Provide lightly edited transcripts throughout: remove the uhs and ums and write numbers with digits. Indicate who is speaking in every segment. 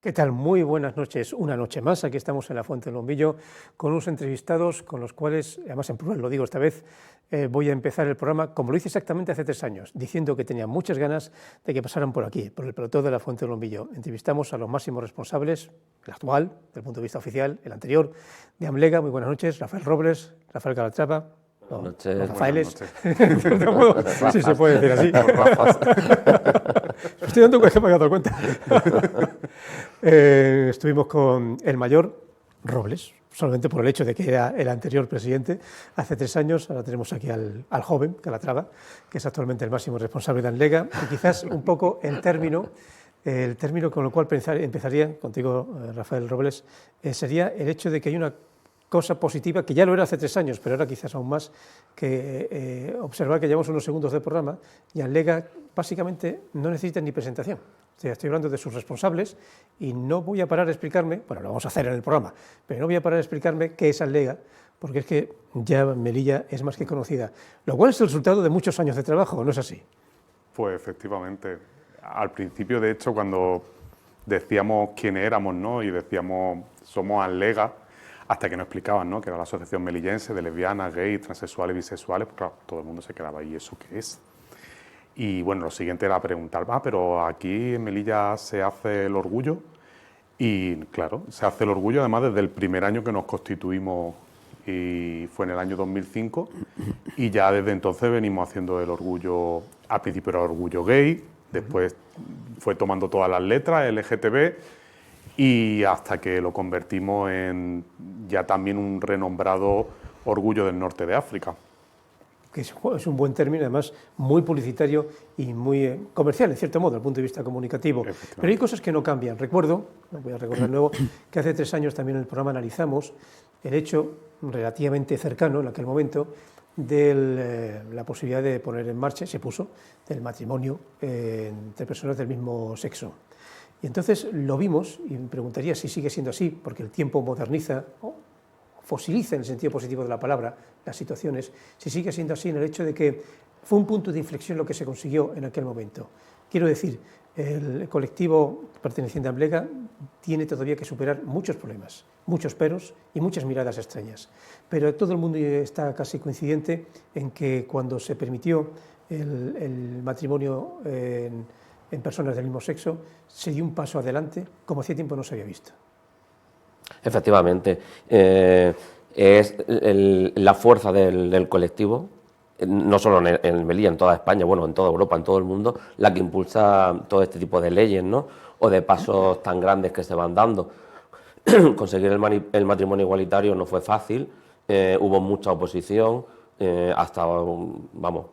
Speaker 1: ¿Qué tal? Muy buenas noches, una noche más. Aquí estamos en la Fuente del Bombillo con unos entrevistados con los cuales, además en plural lo digo esta vez, voy a empezar el programa como lo hice exactamente hace 3 años, diciendo que tenía muchas ganas de que pasaran por aquí, por el pelotón de la Fuente del Bombillo. Entrevistamos a los máximos responsables, el actual, desde el punto de vista oficial, el anterior, de Amlega. Muy buenas noches, Rafael Robles, Rafael Calatrava.
Speaker 2: Buenas noches.
Speaker 1: Los Rafaeles, sí se puede decir así. Me estoy dando cuenta que me he dado cuenta. Estuvimos con el mayor Robles, solamente por el hecho de que era el anterior presidente hace 3 años. Ahora tenemos aquí al joven Calatrava, que es actualmente el máximo responsable de Amlega, y quizás un poco el término con el cual empezaría contigo, Rafael Robles, sería el hecho de que hay una cosa positiva, que ya lo era hace 3 años, pero ahora quizás aún más, que observar que llevamos unos segundos de programa y Amlega básicamente no necesita ni presentación. O sea, estoy hablando de sus responsables y no voy a parar a explicarme, bueno, lo vamos a hacer en el programa, pero no voy a parar a explicarme qué es Amlega, porque es que ya Melilla es más que conocida, lo cual es el resultado de muchos años de trabajo, ¿no es así?
Speaker 3: Pues efectivamente. Al principio, de hecho, cuando decíamos quiénes éramos, ¿no?, y decíamos somos Amlega, hasta que nos explicaban, ¿no?, que era la Asociación Melillense de Lesbianas, Gays, Transexuales y Bisexuales, pues claro, todo el mundo se quedaba ahí, ¿eso qué es? Y bueno, lo siguiente era preguntar, pero aquí en Melilla se hace el orgullo, y claro, se hace el orgullo además desde el primer año que nos constituimos, y fue en el año 2005, y ya desde entonces venimos haciendo el orgullo. Al principio era orgullo gay, después fue tomando todas las letras, LGTB, y hasta que lo convertimos en ya también un renombrado orgullo del norte de África.
Speaker 1: Que es un buen término, además muy publicitario y muy comercial, en cierto modo, desde el punto de vista comunicativo. Pero hay cosas que no cambian. Recuerdo, voy a recordar de nuevo, que hace 3 años también en el programa analizamos el hecho relativamente cercano en aquel momento de la posibilidad de poner en marcha, se puso, del matrimonio entre personas del mismo sexo. Y entonces lo vimos, y me preguntaría si sigue siendo así, porque el tiempo moderniza, fosiliza en el sentido positivo de la palabra las situaciones, si sigue siendo así en el hecho de que fue un punto de inflexión lo que se consiguió en aquel momento. Quiero decir, el colectivo perteneciente a Amlega tiene todavía que superar muchos problemas, muchos peros y muchas miradas extrañas, pero todo el mundo está casi coincidente en que cuando se permitió el matrimonio en personas del mismo sexo, se dio un paso adelante como hacía tiempo no se había visto.
Speaker 2: Efectivamente, es la fuerza del colectivo, no solo en Melilla, en toda España, bueno, en toda Europa, en todo el mundo, la que impulsa todo este tipo de leyes, ¿no?, o de pasos tan grandes que se van dando. Conseguir el matrimonio igualitario no fue fácil, hubo mucha oposición, hasta, vamos,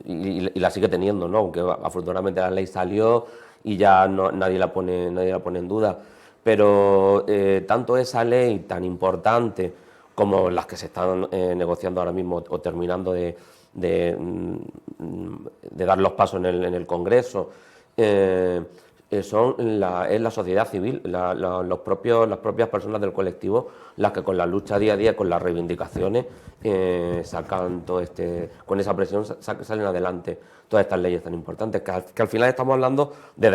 Speaker 2: y la sigue teniendo, ¿no?, aunque afortunadamente la ley salió y ya nadie la pone en duda. Pero tanto esa ley tan importante como las que se están negociando ahora mismo o terminando de dar los pasos en el Congreso, es la sociedad civil, las propias personas del colectivo, las que con la lucha día a día, con las reivindicaciones, sacan con esa presión salen adelante todas estas leyes tan importantes, que al final estamos hablando de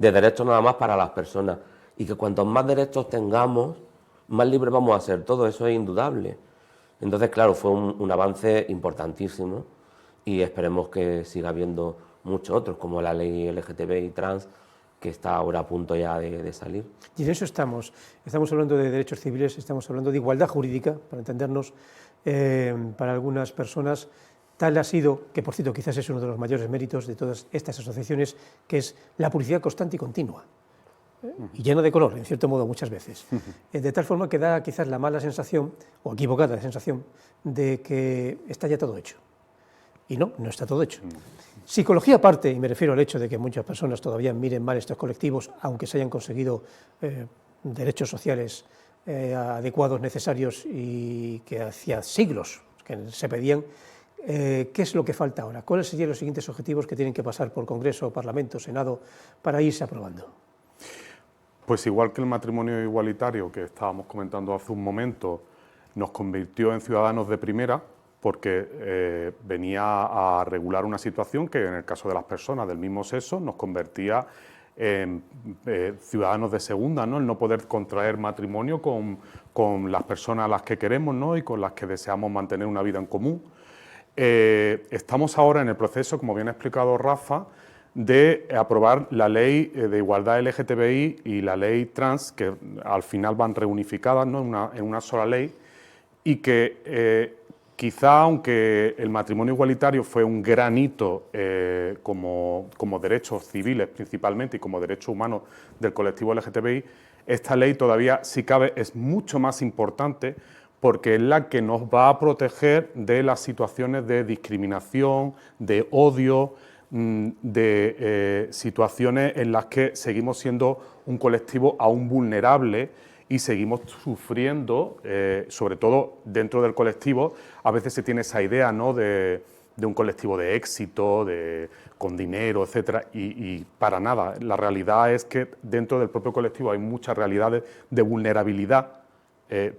Speaker 2: derechos nada más para las personas, y que cuantos más derechos tengamos, más libres vamos a ser, todo eso es indudable. Entonces, claro, fue un avance importantísimo y esperemos que siga habiendo muchos otros, como la ley LGTB y trans, que está ahora a punto ya de salir.
Speaker 1: Y en eso estamos hablando de derechos civiles, estamos hablando de igualdad jurídica, para entendernos, para algunas personas. Tal ha sido, que por cierto quizás es uno de los mayores méritos de todas estas asociaciones, que es la publicidad constante y continua, y llena de color, en cierto modo, muchas veces. De tal forma que da quizás la mala sensación, o equivocada sensación, de que está ya todo hecho. Y no está todo hecho. Psicología aparte, y me refiero al hecho de que muchas personas todavía miren mal estos colectivos, aunque se hayan conseguido derechos sociales adecuados, necesarios, y que hacía siglos que se pedían. ¿Qué es lo que falta ahora? ¿Cuáles serían los siguientes objetivos que tienen que pasar por Congreso, Parlamento, Senado, para irse aprobando?
Speaker 3: Pues igual que el matrimonio igualitario que estábamos comentando hace un momento nos convirtió en ciudadanos de primera, porque venía a regular una situación que en el caso de las personas del mismo sexo nos convertía ciudadanos de segunda, ¿no? El no poder contraer matrimonio con las personas a las que queremos, ¿no? Y con las que deseamos mantener una vida en común. Estamos ahora en el proceso, como bien ha explicado Rafa, de aprobar la ley de igualdad LGTBI y la ley trans, que al final van reunificadas, ¿no? en una sola ley, y que quizá, aunque el matrimonio igualitario fue un gran hito como derechos civiles principalmente y como derechos humanos del colectivo LGTBI, esta ley todavía, si cabe, es mucho más importante porque es la que nos va a proteger de las situaciones de discriminación, de odio, de situaciones en las que seguimos siendo un colectivo aún vulnerable y seguimos sufriendo, sobre todo dentro del colectivo. A veces se tiene esa idea, ¿no?, de un colectivo de éxito, con dinero, etcétera, y para nada. La realidad es que dentro del propio colectivo hay muchas realidades de vulnerabilidad,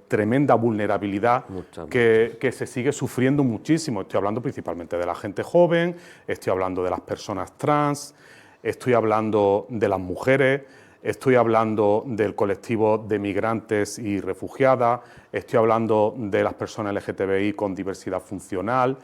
Speaker 3: tremenda vulnerabilidad que se sigue sufriendo muchísimo. Estoy hablando principalmente de la gente joven, estoy hablando de las personas trans, estoy hablando de las mujeres, estoy hablando del colectivo de migrantes y refugiadas, estoy hablando de las personas LGTBI con diversidad funcional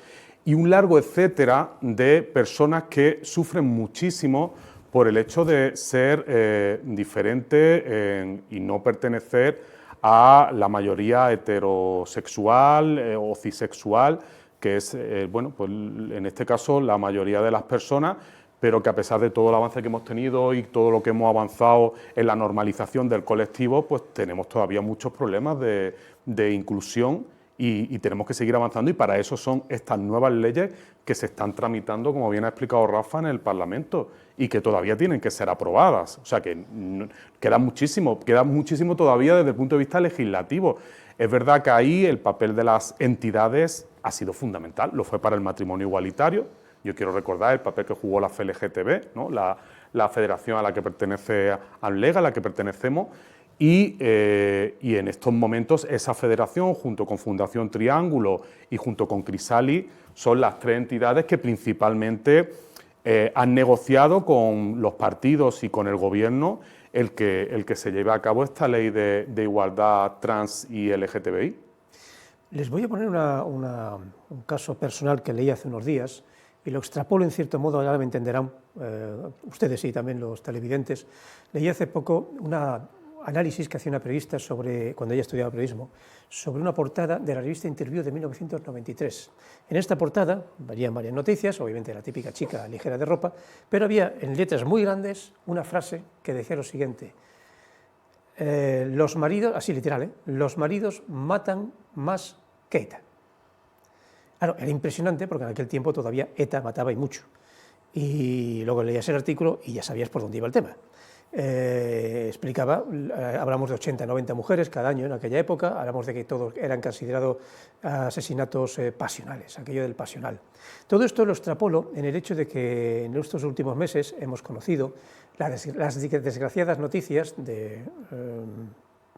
Speaker 3: y un largo etcétera de personas que sufren muchísimo por el hecho de ser diferente y no pertenecer a la mayoría heterosexual o cisexual, que es, bueno, pues en este caso la mayoría de las personas, pero que a pesar de todo el avance que hemos tenido y todo lo que hemos avanzado en la normalización del colectivo, pues tenemos todavía muchos problemas de inclusión y tenemos que seguir avanzando, y para eso son estas nuevas leyes que se están tramitando, como bien ha explicado Rafa, en el Parlamento y que todavía tienen que ser aprobadas. O sea que queda muchísimo todavía desde el punto de vista legislativo. Es verdad que ahí el papel de las entidades ha sido fundamental, lo fue para el matrimonio igualitario. Yo quiero recordar el papel que jugó la FLGTB, ¿no?, la federación a la que pertenece ANLEGA, a la que pertenecemos, y en estos momentos esa federación, junto con Fundación Triángulo y junto con Crisali, son las tres entidades que principalmente han negociado con los partidos y con el Gobierno el que se lleve a cabo esta ley de igualdad trans y LGTBI.
Speaker 1: Les voy a poner un caso personal que leí hace unos días y lo extrapolo en cierto modo, ahora me entenderán ustedes y también los televidentes. Leí hace poco una análisis que hacía una periodista cuando ella estudiaba periodismo, sobre una portada de la revista Interview de 1993. En esta portada varían varias noticias, obviamente la típica chica ligera de ropa, pero había en letras muy grandes una frase que decía lo siguiente: los maridos, así literal, los maridos matan más que ETA. Claro, era impresionante porque en aquel tiempo todavía ETA mataba y mucho. Y luego leías el artículo y ya sabías por dónde iba el tema. Explicaba, hablamos de 80, 90 mujeres cada año en aquella época, hablamos de que todos eran considerados asesinatos pasionales, aquello del pasional. Todo esto lo extrapolo en el hecho de que en estos últimos meses hemos conocido las desgraciadas noticias de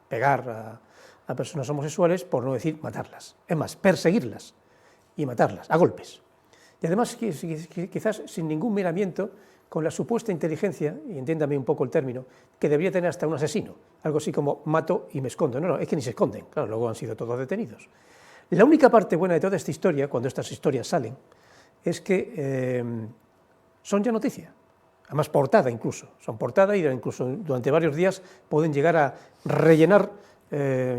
Speaker 1: pegar a personas homosexuales, por no decir matarlas, es más, perseguirlas y matarlas a golpes. Y además quizás sin ningún miramiento, con la supuesta inteligencia, y entiéndame un poco el término, que debería tener hasta un asesino, algo así como mato y me escondo. No, es que ni se esconden, claro, luego han sido todos detenidos. La única parte buena de toda esta historia, cuando estas historias salen, es que son ya noticia, además portada incluso, son portada y incluso durante varios días pueden llegar a rellenar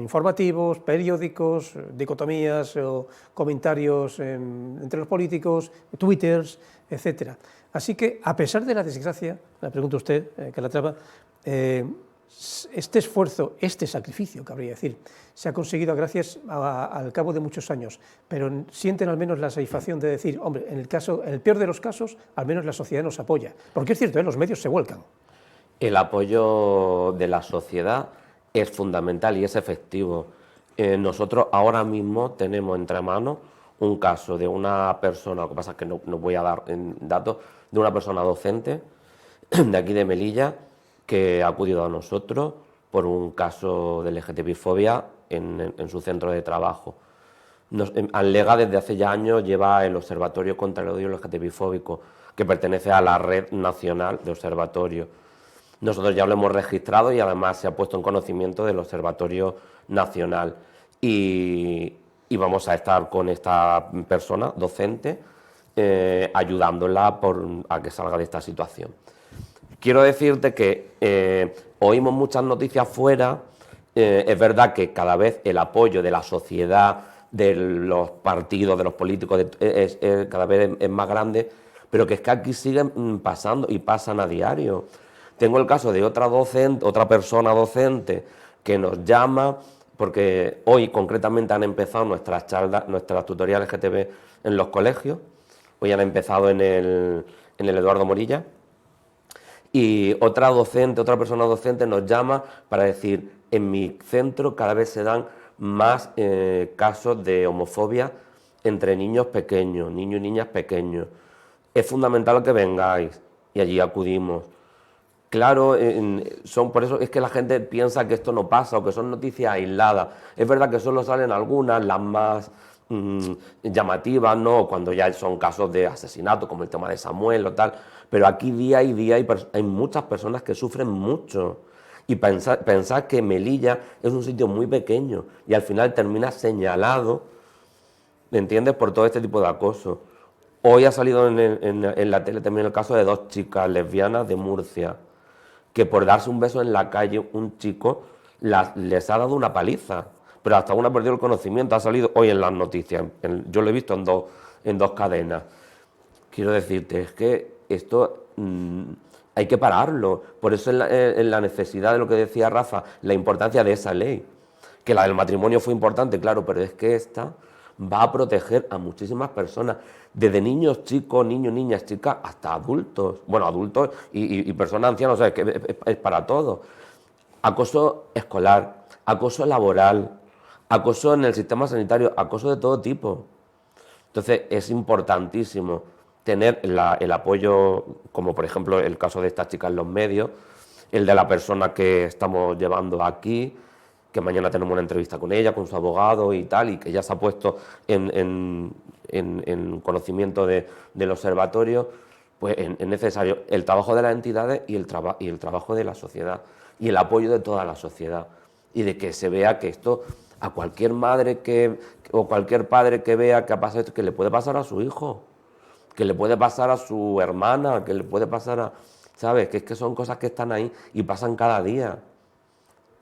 Speaker 1: informativos, periódicos, dicotomías o comentarios entre los políticos, twitters, etcétera. Así que, a pesar de la desgracia, le pregunto a usted, Calatrava, este esfuerzo, este sacrificio, cabría decir, se ha conseguido gracias al cabo de muchos años, pero sienten al menos la satisfacción de decir, hombre, en el peor de los casos, al menos la sociedad nos apoya. Porque es cierto, los medios se vuelcan.
Speaker 2: El apoyo de la sociedad es fundamental y es efectivo. Nosotros ahora mismo tenemos entre manos un caso de una persona, lo que pasa es que no voy a dar datos, de una persona docente de aquí de Melilla que ha acudido a nosotros por un caso de LGTBI-fobia en su centro de trabajo. ANLEGA desde hace ya años lleva el Observatorio contra el Odio LGTBI-fóbico, que pertenece a la Red Nacional de Observatorios. nosotros ya lo hemos registrado y además se ha puesto en conocimiento del Observatorio Nacional. Y vamos a estar con esta persona docente ayudándola a que salga de esta situación. Quiero decirte que oímos muchas noticias fuera, es verdad que cada vez el apoyo de la sociedad, de los partidos, de los políticos, cada vez es más grande, pero que es que aquí siguen pasando y pasan a diario. Tengo el caso de otra persona docente que nos llama, porque hoy concretamente han empezado nuestras charlas, nuestras tutoriales LGTB en los colegios, hoy han empezado en el Eduardo Morilla, y otra persona docente nos llama para decir, en mi centro cada vez se dan más casos de homofobia entre niños pequeños, niños y niñas pequeños. Es fundamental que vengáis, y allí acudimos. Claro, por eso es que la gente piensa que esto no pasa o que son noticias aisladas. Es verdad que solo salen algunas, las más llamativas, ¿no? Cuando ya son casos de asesinato, como el tema de Samuel o tal, pero aquí día y día hay muchas personas que sufren mucho. Y pensar que Melilla es un sitio muy pequeño y al final termina señalado, ¿me entiendes?, por todo este tipo de acoso. Hoy ha salido en la tele también el caso de 2 chicas lesbianas de Murcia, que por darse un beso en la calle un chico les ha dado una paliza, pero hasta una ha perdido el conocimiento, ha salido hoy en las noticias, yo lo he visto en dos cadenas. Quiero decirte, es que esto hay que pararlo, por eso en la necesidad de lo que decía Rafa, la importancia de esa ley, que la del matrimonio fue importante, claro, pero es que esta va a proteger a muchísimas personas, desde niños chicos, niños, niñas, chicas, hasta adultos, bueno, adultos y personas ancianas, o sea, es para todo. Acoso escolar, acoso laboral, acoso en el sistema sanitario, acoso de todo tipo. Entonces es importantísimo tener el apoyo, como por ejemplo el caso de esta chica en los medios, el de la persona que estamos llevando aquí, que mañana tenemos una entrevista con ella, con su abogado y tal, y que ya se ha puesto en conocimiento del observatorio, pues es necesario el trabajo de las entidades y el trabajo de la sociedad, y el apoyo de toda la sociedad, y de que se vea que esto, a cualquier madre o cualquier padre que vea que ha pasado esto, que le puede pasar a su hijo, que le puede pasar a su hermana, que le puede pasar a... ¿Sabes? Que es que son cosas que están ahí y pasan cada día.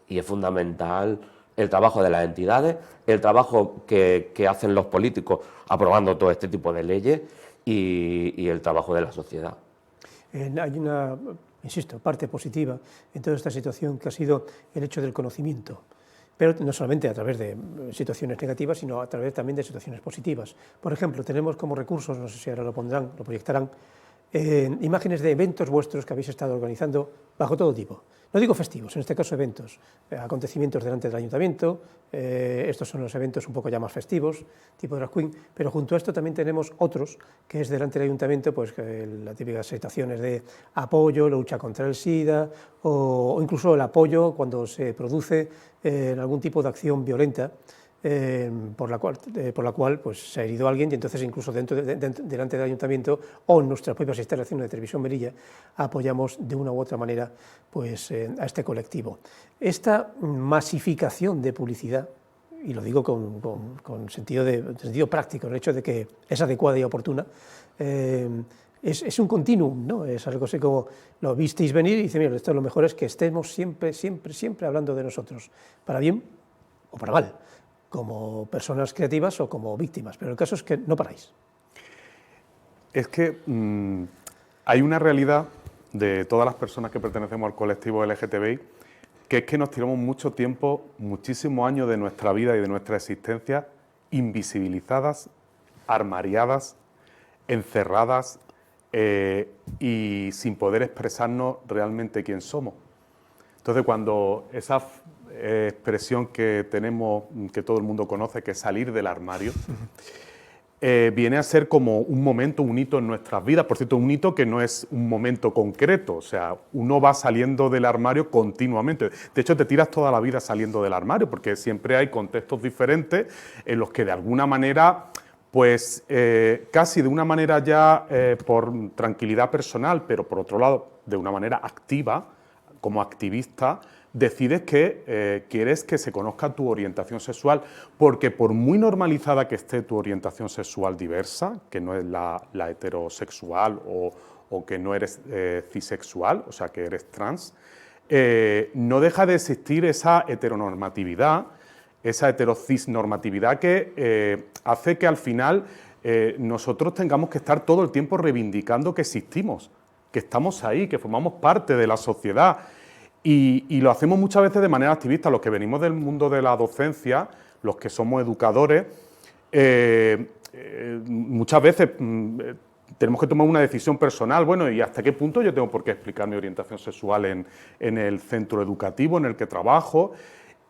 Speaker 2: Y es fundamental el trabajo de las entidades, el trabajo que hacen los políticos aprobando todo este tipo de leyes y el trabajo de la sociedad.
Speaker 1: Hay una, insisto, parte positiva en toda esta situación que ha sido el hecho del conocimiento, pero no solamente a través de situaciones negativas, sino a través también de situaciones positivas. Por ejemplo, tenemos como recursos, no sé si ahora lo pondrán, lo proyectarán, imágenes de eventos vuestros que habéis estado organizando bajo todo tipo. No digo festivos, en este caso eventos, acontecimientos delante del ayuntamiento, estos son los eventos un poco ya más festivos, tipo drag queen, pero junto a esto también tenemos otros, que es delante del ayuntamiento, pues las típicas situaciones de apoyo, lucha contra el SIDA, o incluso el apoyo cuando se produce algún tipo de acción violenta, por la cual pues, se ha herido alguien, y entonces incluso delante del ayuntamiento o en nuestras propias instalaciones de Televisión Melilla apoyamos de una u otra manera pues, a este colectivo. Esta masificación de publicidad, y lo digo con sentido práctico, el hecho de que es adecuada y oportuna, es un continuum, ¿no? Es algo así como lo visteis venir y dice, mira, esto lo mejor es que estemos siempre hablando de nosotros, para bien o para mal, como personas creativas o como víctimas, pero el caso es que no paráis.
Speaker 3: Es que hay una realidad de todas las personas que pertenecemos al colectivo LGTBI, que es que nos tiramos mucho tiempo, muchísimos años de nuestra vida y de nuestra existencia invisibilizadas, armariadas, encerradas y sin poder expresarnos realmente quién somos. Entonces, cuando esa expresión que tenemos, que todo el mundo conoce, que es salir del armario, viene a ser como un momento, un hito en nuestras vidas. Por cierto, un hito que no es un momento concreto, o sea, uno va saliendo del armario continuamente. De hecho, te tiras toda la vida saliendo del armario, porque siempre hay contextos diferentes en los que de alguna manera, pues casi de una manera ya por tranquilidad personal, pero por otro lado, de una manera activa, como activista, decides que quieres que se conozca tu orientación sexual, porque por muy normalizada que esté tu orientación sexual diversa, que no es la heterosexual o que no eres cisexual, o sea, que eres trans, no deja de existir esa heteronormatividad, esa heterocisnormatividad que hace que al final nosotros tengamos que estar todo el tiempo reivindicando que existimos, que estamos ahí, que formamos parte de la sociedad. Y lo hacemos muchas veces de manera activista. Los que venimos del mundo de la docencia, los que somos educadores, muchas veces tenemos que tomar una decisión personal. Bueno, ¿y hasta qué punto yo tengo por qué explicar mi orientación sexual en el centro educativo en el que trabajo?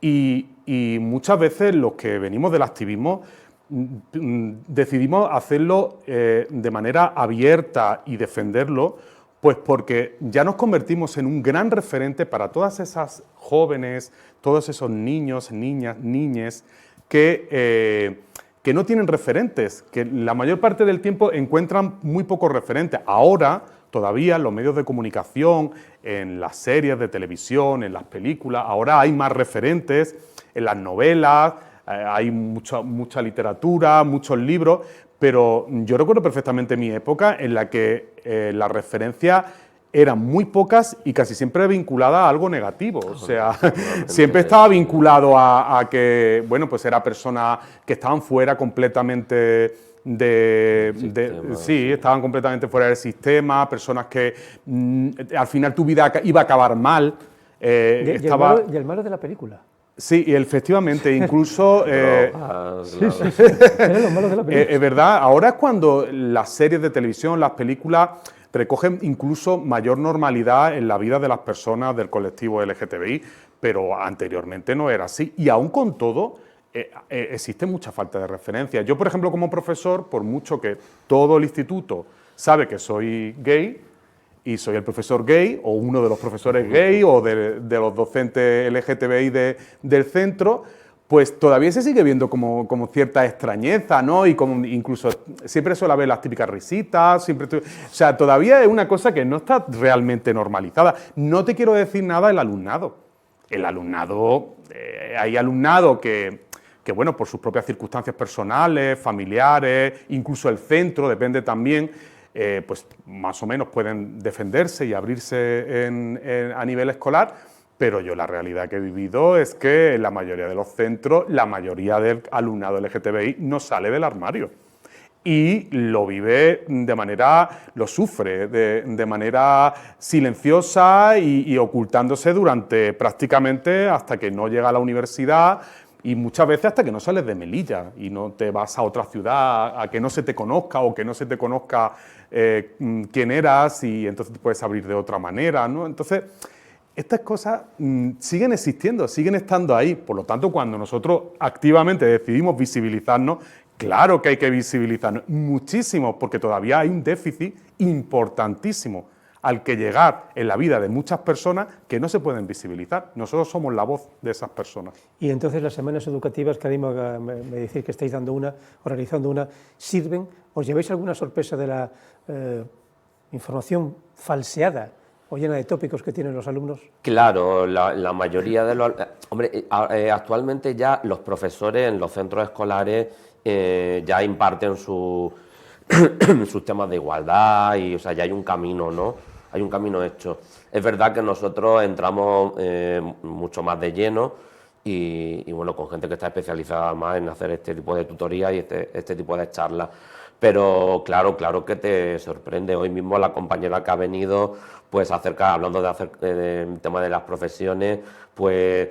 Speaker 3: Y muchas veces los que venimos del activismo decidimos hacerlo de manera abierta y defenderlo, pues porque ya nos convertimos en un gran referente para todas esas jóvenes, todos esos niños, niñas, niñes que no tienen referentes, que la mayor parte del tiempo encuentran muy pocos referentes. Ahora, todavía en los medios de comunicación, en las series de televisión, en las películas, ahora hay más referentes, en las novelas, hay mucha literatura, muchos libros, pero yo recuerdo perfectamente mi época en la que las referencias eran muy pocas y casi siempre vinculadas a algo negativo. O sea, siempre estaba vinculado a que, bueno, pues era personas que estaban fuera completamente sí, estaban completamente fuera del sistema, personas que al final tu vida iba a acabar mal.
Speaker 1: Y el malo de la película.
Speaker 3: Sí, y efectivamente, incluso...
Speaker 1: Sí. Los malos de la película.
Speaker 3: Es verdad, ahora es cuando las series de televisión, las películas, recogen incluso mayor normalidad en la vida de las personas del colectivo LGTBI, pero anteriormente no era así. Y aún con todo, existe mucha falta de referencia. Yo, por ejemplo, como profesor, por mucho que todo el instituto sabe que soy gay, y soy el profesor gay, o uno de los profesores gay, o de los docentes LGTBI del centro, pues todavía se sigue viendo como cierta extrañeza, ¿no? Y como incluso siempre suele haber las típicas risitas, o sea, todavía es una cosa que no está realmente normalizada. No te quiero decir nada del alumnado. El alumnado, hay alumnado que, bueno, por sus propias circunstancias personales, familiares, incluso el centro, depende también, pues más o menos pueden defenderse y abrirse a nivel escolar, pero yo la realidad que he vivido es que en la mayoría de los centros, la mayoría del alumnado LGTBI no sale del armario y lo vive lo sufre de manera silenciosa y ocultándose durante prácticamente hasta que no llega a la universidad. Y muchas veces hasta que no sales de Melilla y no te vas a otra ciudad, a que no se te conozca o que no se te conozca quién eras y entonces te puedes abrir de otra manera, ¿no? Entonces, estas cosas siguen existiendo, siguen estando ahí. Por lo tanto, cuando nosotros activamente decidimos visibilizarnos, claro que hay que visibilizarnos muchísimo, porque todavía hay un déficit importantísimo al que llegar en la vida de muchas personas que no se pueden visibilizar. Nosotros somos la voz de esas personas.
Speaker 1: Y entonces las semanas educativas, que ahora me decís que estáis dando una, o realizando una, ¿sirven? ¿Os lleváis alguna sorpresa de la información falseada o llena de tópicos que tienen los alumnos?
Speaker 2: Claro, la mayoría de los... Hombre, actualmente ya los profesores en los centros escolares ya imparten sus temas de igualdad y, o sea, ya hay un camino, ¿no? Hay un camino hecho. Es verdad que nosotros entramos mucho más de lleno y bueno, con gente que está especializada más en hacer este tipo de tutorías y este tipo de charlas. Pero claro que te sorprende. Hoy mismo la compañera que ha venido, pues hablando del tema de las profesiones, pues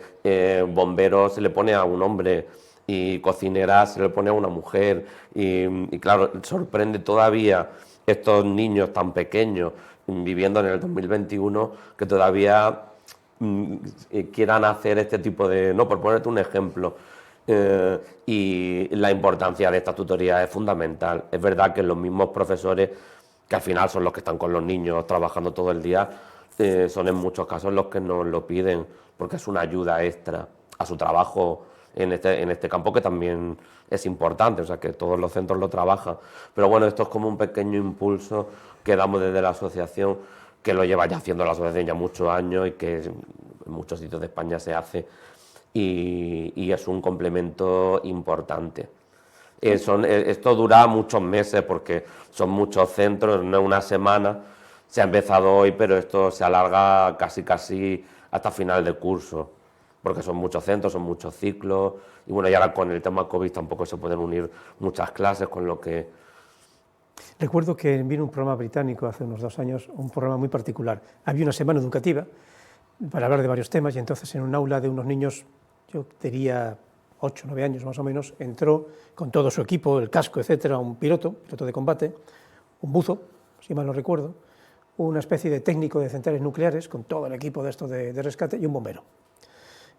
Speaker 2: bombero se le pone a un hombre y cocinera se le pone a una mujer y claro, sorprende todavía estos niños tan pequeños viviendo en el 2021 que todavía quieran hacer este tipo de... No, por ponerte un ejemplo, y la importancia de esta tutoría es fundamental. Es verdad que los mismos profesores, que al final son los que están con los niños trabajando todo el día, son en muchos casos los que nos lo piden, porque es una ayuda extra a su trabajo en este campo, que también es importante, o sea, que todos los centros lo trabajan. Pero bueno, esto es como un pequeño impulso que damos desde la asociación que lo lleva ya haciendo la asociación ya muchos años y que en muchos sitios de España se hace y es un complemento importante. Esto dura muchos meses porque son muchos centros, no es una semana, se ha empezado hoy, pero esto se alarga casi hasta final de curso, porque son muchos centros, son muchos ciclos, y bueno, y ahora con el tema COVID tampoco se pueden unir muchas clases, con lo que...
Speaker 1: Recuerdo que vino un programa británico hace unos 2 años, un programa muy particular. Había una semana educativa para hablar de varios temas y entonces en un aula de unos niños, yo diría 8 o 9 años más o menos, entró con todo su equipo, el casco, etcétera, un piloto de combate, un buzo, si mal no recuerdo, una especie de técnico de centrales nucleares con todo el equipo de esto de rescate y un bombero.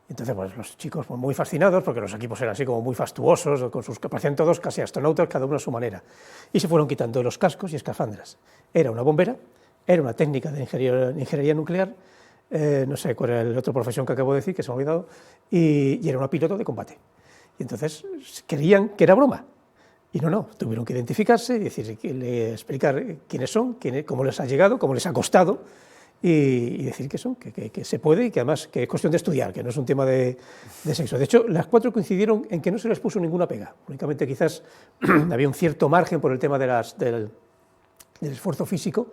Speaker 1: Entonces, pues, los chicos pues, muy fascinados, porque los equipos eran así como muy fastuosos, parecían todos casi astronautas, cada uno a su manera, y se fueron quitando los cascos y escafandras. Era una bombera, era una técnica de ingeniería nuclear, no sé cuál era la otra profesión que acabo de decir, que se me ha olvidado, y era una piloto de combate. Y entonces creían que era broma, y no, tuvieron que identificarse, y decir, explicar quiénes son, cómo les ha llegado, cómo les ha costado, y decir que se puede y que además que es cuestión de estudiar, que no es un tema de sexo. De hecho, las 4 coincidieron en que no se les puso ninguna pega, únicamente quizás había un cierto margen por el tema del esfuerzo físico,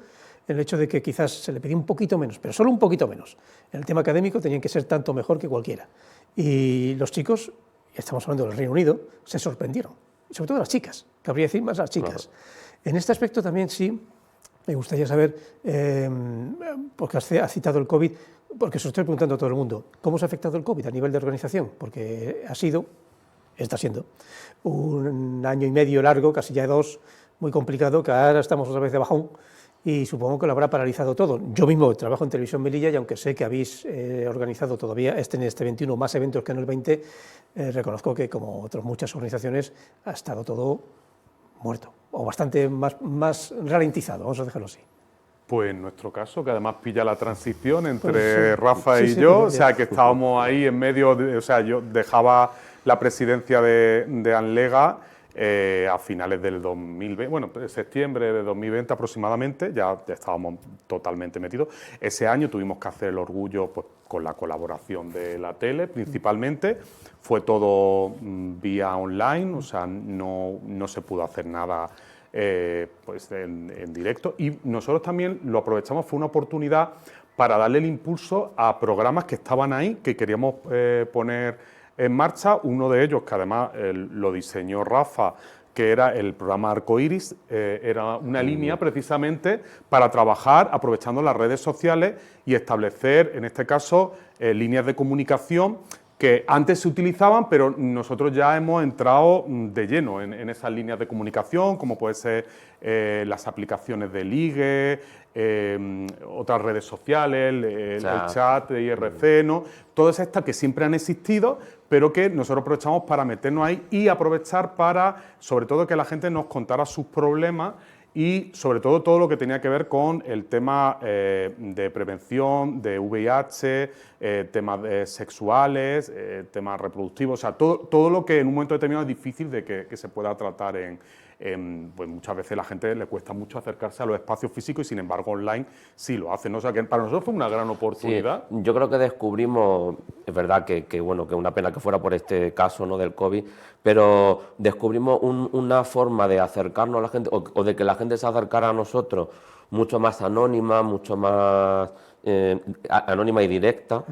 Speaker 1: en el hecho de que quizás se le pedía un poquito menos, pero solo un poquito menos. En el tema académico tenían que ser tanto mejor que cualquiera. Y los chicos, ya estamos hablando del Reino Unido, se sorprendieron, y sobre todo las chicas, cabría decir más las chicas. Claro. En este aspecto también sí, me gustaría saber, porque has citado el COVID, porque se lo estoy preguntando a todo el mundo, ¿cómo se ha afectado el COVID a nivel de organización? Porque está siendo, un año y medio largo, casi ya 2, muy complicado, que ahora estamos otra vez de bajón, y supongo que lo habrá paralizado todo. Yo mismo trabajo en Televisión Melilla y aunque sé que habéis organizado todavía en este 21 más eventos que en el 20, reconozco que como otras muchas organizaciones ha estado todo muerto, o bastante más ralentizado, vamos a dejarlo así.
Speaker 3: Pues en nuestro caso, que además pilla la transición entre pues sí, Rafa y yo, o sea, que estábamos ahí en medio, o sea, yo dejaba la presidencia de Anlega a finales del 2020, bueno, septiembre de 2020 aproximadamente, ya estábamos totalmente metidos. Ese año tuvimos que hacer el orgullo pues, con la colaboración de la tele principalmente, fue todo vía online, o sea, no se pudo hacer nada pues en directo, y nosotros también lo aprovechamos, fue una oportunidad para darle el impulso a programas que estaban ahí, que queríamos poner en marcha. Uno de ellos, que además lo diseñó Rafa, que era el programa Arcoiris, era una línea precisamente para trabajar aprovechando las redes sociales y establecer, en este caso, líneas de comunicación que antes se utilizaban, pero nosotros ya hemos entrado de lleno en esas líneas de comunicación, como puede ser las aplicaciones de ligue, otras redes sociales, el chat de IRC, ¿no? Todas estas que siempre han existido, pero que nosotros aprovechamos para meternos ahí y aprovechar para, sobre todo, que la gente nos contara sus problemas y, sobre todo lo que tenía que ver con el tema de prevención, de VIH, temas sexuales, temas reproductivos, o sea, todo lo que en un momento determinado es difícil de que se pueda tratar pues muchas veces a la gente le cuesta mucho acercarse a los espacios físicos y sin embargo online sí lo hacen, ¿no? O sea, que para nosotros fue una gran oportunidad.
Speaker 2: Sí, yo creo que descubrimos, es verdad que bueno, que una pena que fuera por este caso, ¿no?, del COVID, pero descubrimos una forma de acercarnos a la gente o de que la gente se acercara a nosotros mucho más anónima, mucho más anónima y directa.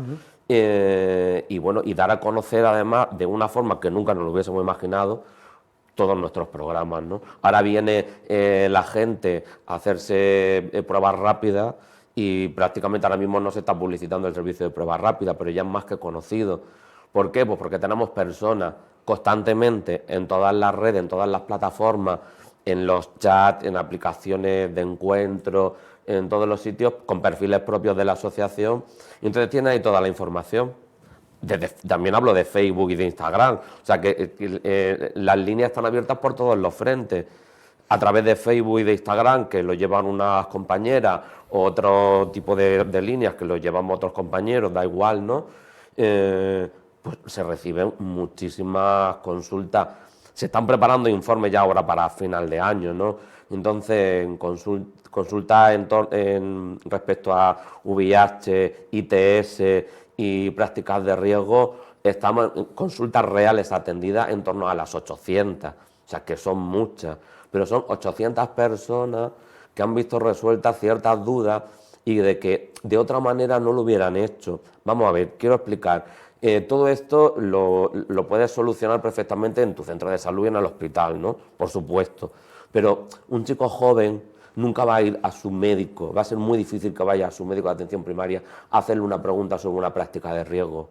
Speaker 2: Y bueno, y dar a conocer además de una forma que nunca nos lo hubiésemos imaginado todos nuestros programas, ¿no? Ahora viene la gente a hacerse pruebas rápidas y prácticamente ahora mismo no se está publicitando el servicio de pruebas rápidas, pero ya es más que conocido. ¿Por qué? Pues porque tenemos personas constantemente en todas las redes, en todas las plataformas, en los chats, en aplicaciones de encuentro, en todos los sitios, con perfiles propios de la asociación, y entonces tiene ahí toda la información. También hablo de Facebook y de Instagram, o sea que las líneas están abiertas por todos los frentes, a través de Facebook y de Instagram, que lo llevan unas compañeras, o otro tipo de líneas que lo llevamos otros compañeros, da igual, ¿no? Pues se reciben muchísimas consultas. se están preparando informes ya ahora para final de año, ¿no? Entonces, en consultas respecto a VIH, ITS y prácticas de riesgo, estamos en consultas reales atendidas en torno a las 800, o sea que son muchas, pero son 800 personas que han visto resueltas ciertas dudas y de que de otra manera no lo hubieran hecho. Vamos a ver, quiero explicar. Todo esto lo puedes solucionar perfectamente en tu centro de salud y en el hospital, ¿no? Por supuesto. Pero un chico joven nunca va a ir a su médico, va a ser muy difícil que vaya a su médico de atención primaria a hacerle una pregunta sobre una práctica de riesgo.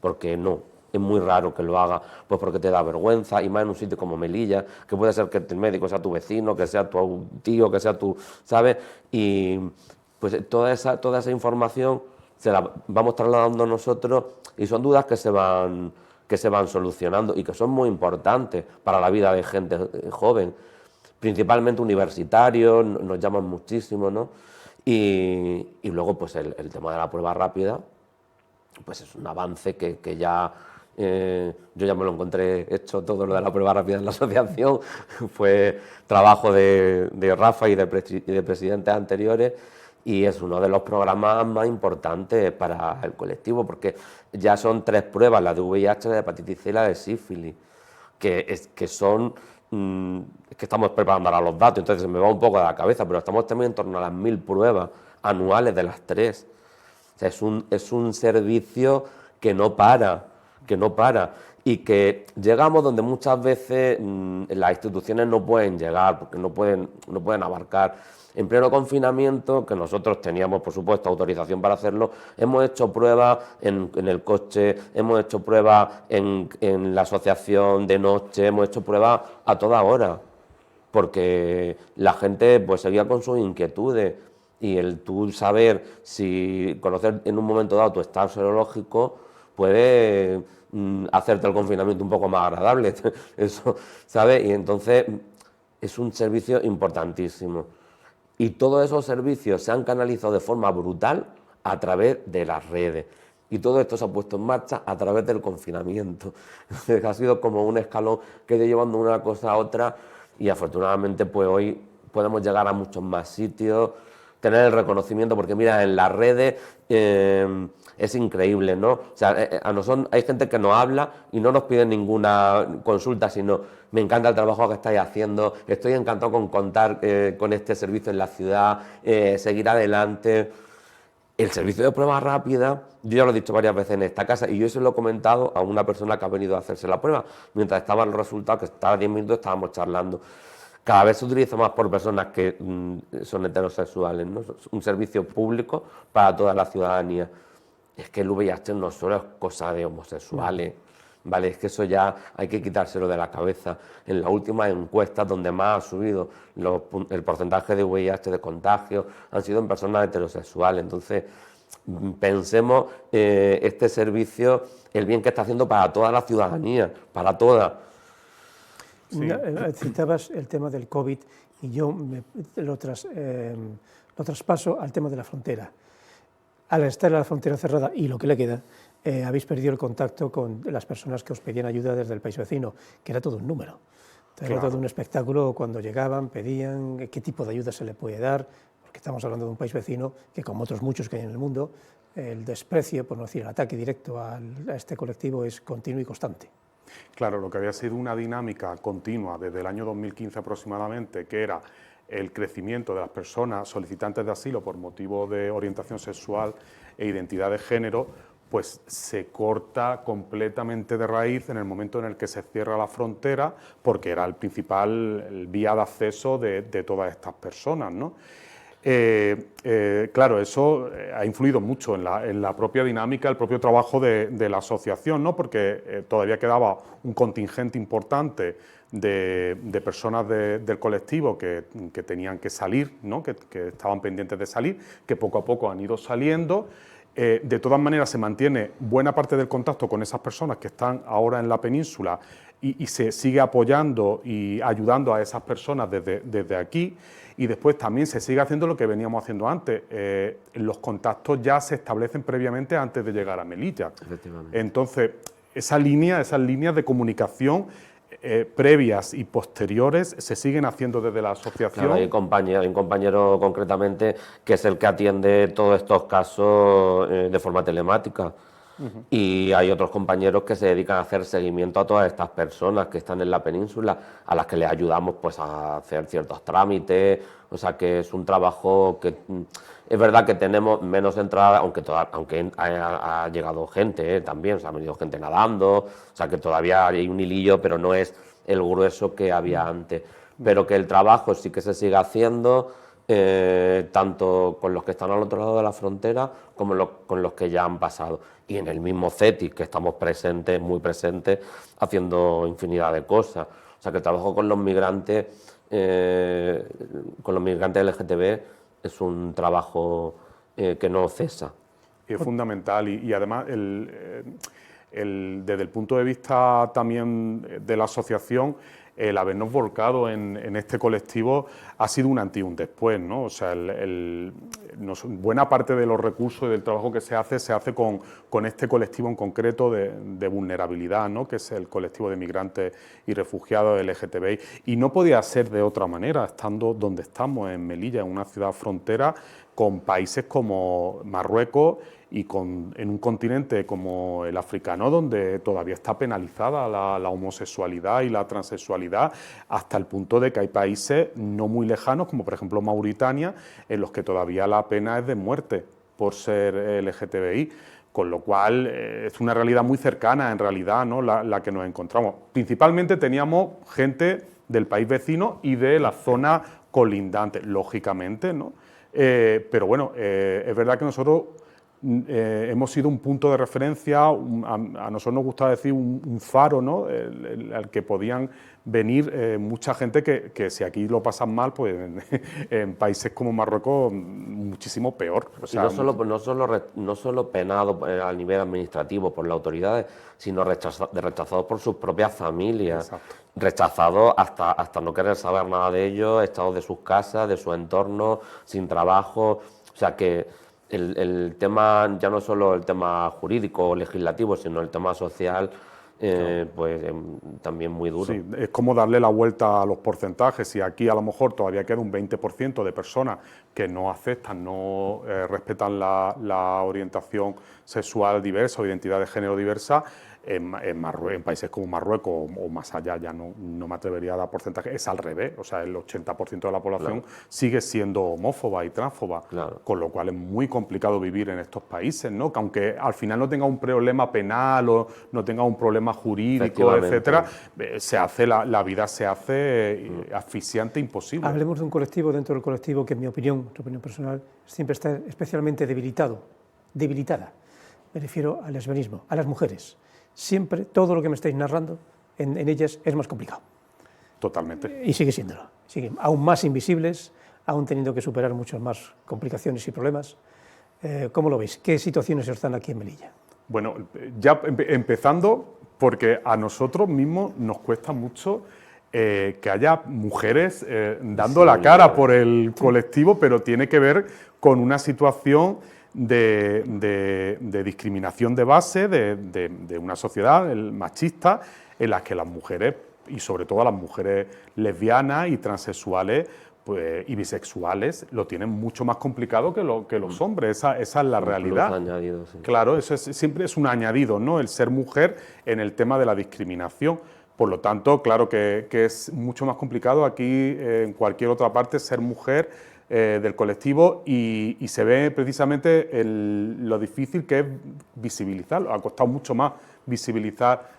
Speaker 2: Porque no, es muy raro que lo haga, pues porque te da vergüenza, y más en un sitio como Melilla, que puede ser que el médico sea tu vecino, que sea tu tío, que sea tu, ¿sabes? Y pues toda esa información se la vamos trasladando nosotros y son dudas que se van solucionando y que son muy importantes para la vida de gente joven, principalmente universitarios, nos llaman muchísimo, ¿no? Y luego pues el tema de la prueba rápida, pues es un avance que ya yo ya me lo encontré hecho todo lo de la prueba rápida en la asociación, fue trabajo de Rafa y de presidentes anteriores, y es uno de los programas más importantes para el colectivo, porque ya son 3 pruebas, la de VIH, la de hepatitis C y la de sífilis, que son, es que estamos preparando ahora los datos, entonces se me va un poco de la cabeza, pero estamos también en torno a las 1000 pruebas anuales de las 3. O sea, es un servicio que no para, y que llegamos donde muchas veces las instituciones no pueden llegar, porque no pueden abarcar. En pleno confinamiento, que nosotros teníamos, por supuesto, autorización para hacerlo, hemos hecho pruebas en el coche, hemos hecho pruebas en la asociación de noche, hemos hecho pruebas a toda hora, porque la gente pues seguía con sus inquietudes. Y el tú saber si conocer en un momento dado tu estado serológico puede hacerte el confinamiento un poco más agradable, eso, ¿sabes? Y entonces es un servicio importantísimo. Y todos esos servicios se han canalizado de forma brutal a través de las redes. Y todo esto se ha puesto en marcha a través del confinamiento. Ha sido como un escalón que ha ido llevando una cosa a otra, y afortunadamente pues hoy podemos llegar a muchos más sitios, tener el reconocimiento, porque mira, en las redes es increíble, ¿no? O sea, a nosotros hay gente que nos habla y no nos pide ninguna consulta, sino me encanta el trabajo que estáis haciendo, estoy encantado con contar con este servicio en la ciudad, seguir adelante. El servicio de prueba rápida, yo ya lo he dicho varias veces en esta casa, y yo se lo he comentado a una persona que ha venido a hacerse la prueba, mientras estaban los resultados, que estaba 10 minutos, estábamos charlando. Cada vez se utiliza más por personas que son heterosexuales, ¿no? Es un servicio público para toda la ciudadanía. Es que el VIH no solo es cosa de homosexuales, ¿vale? Es que eso ya hay que quitárselo de la cabeza. En las últimas encuestas donde más ha subido el porcentaje de VIH de contagio han sido en personas heterosexuales. Entonces, pensemos este servicio, el bien que está haciendo para toda la ciudadanía, para toda.
Speaker 1: Sí. Citabas el tema del COVID y yo lo traspaso al tema de la frontera. Al estar en la frontera cerrada y lo que le queda, habéis perdido el contacto con las personas que os pedían ayuda desde el país vecino, que era todo un número. Era todo un espectáculo cuando llegaban, pedían qué tipo de ayuda se le puede dar, porque estamos hablando de un país vecino que, como otros muchos que hay en el mundo, el desprecio, por no decir el ataque directo a este colectivo es continuo y constante.
Speaker 3: Claro, lo que había sido una dinámica continua desde el año 2015 aproximadamente, que era el crecimiento de las personas solicitantes de asilo por motivo de orientación sexual e identidad de género, pues se corta completamente de raíz en el momento en el que se cierra la frontera, porque era el principal vía de acceso de todas estas personas, ¿no? Claro, eso ha influido mucho en la propia dinámica, el propio trabajo de la asociación, ¿no? Porque todavía quedaba un contingente importante de personas del colectivo que tenían que salir, ¿no? que estaban pendientes de salir, que poco a poco han ido saliendo. De todas maneras, se mantiene buena parte del contacto con esas personas que están ahora en la península y se sigue apoyando y ayudando a esas personas desde aquí. Y después también se sigue haciendo lo que veníamos haciendo antes. Los contactos ya se establecen previamente antes de llegar a Melilla. Entonces, esas líneas de comunicación previas y posteriores se siguen haciendo desde la asociación.
Speaker 2: Claro, hay un compañero concretamente que es el que atiende todos estos casos de forma telemática. Y hay otros compañeros que se dedican a hacer seguimiento a todas estas personas que están en la península, a las que les ayudamos pues a hacer ciertos trámites. O sea que es un trabajo que es verdad que tenemos menos entrada, aunque ha llegado gente también, o sea, ha venido gente nadando, o sea que todavía hay un hilillo, pero no es el grueso que había antes. Pero que el trabajo sí que se sigue haciendo, tanto con los que están al otro lado de la frontera como con los que ya han pasado. Y en el mismo CETI, que estamos presentes, muy presentes, haciendo infinidad de cosas. O sea que el trabajo con los migrantes LGTB es un trabajo que no cesa.
Speaker 3: Es fundamental y además desde el punto de vista también de la asociación, el habernos volcado en este colectivo ha sido un antes y un después, ¿no? O sea, buena parte de los recursos y del trabajo que se hace con este colectivo en concreto de vulnerabilidad, ¿no? Que es el colectivo de migrantes y refugiados LGTBI. Y no podía ser de otra manera, estando donde estamos, en Melilla, en una ciudad frontera, con países como Marruecos y en un continente como el africano, donde todavía está penalizada la homosexualidad y la transexualidad, hasta el punto de que hay países no muy lejanos, como por ejemplo Mauritania, en los que todavía la pena es de muerte por ser LGTBI, con lo cual es una realidad muy cercana, en realidad, ¿no? la que nos encontramos. Principalmente teníamos gente del país vecino y de la zona colindante, lógicamente, ¿no? Pero bueno, es verdad que nosotros hemos sido un punto de referencia, a nosotros nos gusta decir un faro, ¿no? Al que podían venir mucha gente que si aquí lo pasan mal, pues en países como Marruecos muchísimo peor. O sea,
Speaker 2: no solo penado a nivel administrativo por las autoridades, sino rechazados por sus propias familias.
Speaker 3: Exacto.
Speaker 2: Rechazados hasta no querer saber nada de ellos, echados de sus casas, de su entorno, sin trabajo. O sea que el tema, ya no solo el tema jurídico o legislativo, sino el tema social, pues también muy duro.
Speaker 3: Sí, es como darle la vuelta a los porcentajes. Y aquí a lo mejor todavía queda un 20% de personas que no aceptan, no respetan la orientación sexual diversa o identidad de género diversa. En países como Marruecos o más allá, ya no me atrevería a dar porcentaje, es al revés. O sea, el 80% de la población sigue siendo homófoba y transfoba, con lo cual es muy complicado vivir en estos países, ¿no? Que aunque al final no tenga un problema penal o no tenga un problema jurídico, etcétera, la vida se hace asfixiante, imposible.
Speaker 1: Hablemos de un colectivo dentro del colectivo que, en mi opinión personal, siempre está especialmente debilitada. Me refiero al lesbianismo, a las mujeres. Siempre todo lo que me estáis narrando en ellas es más complicado.
Speaker 3: Totalmente.
Speaker 1: Y sigue siéndolo. Siguen aún más invisibles, aún teniendo que superar muchas más complicaciones y problemas. ¿Cómo lo veis? ¿Qué situaciones están aquí en Melilla?
Speaker 3: Bueno, ya empezando, porque a nosotros mismos nos cuesta mucho que haya mujeres dando la cara por el colectivo, pero tiene que ver con una situación de discriminación de base de una sociedad machista en la que las mujeres, y sobre todo las mujeres lesbianas y transexuales y bisexuales, lo tienen mucho más complicado que los hombres. Esa es la realidad.
Speaker 2: Añadido, sí.
Speaker 3: Claro, siempre es un añadido, ¿no? El ser mujer en el tema de la discriminación. Por lo tanto, claro que es mucho más complicado aquí, en cualquier otra parte, ser mujer del colectivo y se ve precisamente lo difícil que es visibilizarlo. Ha costado mucho más visibilizar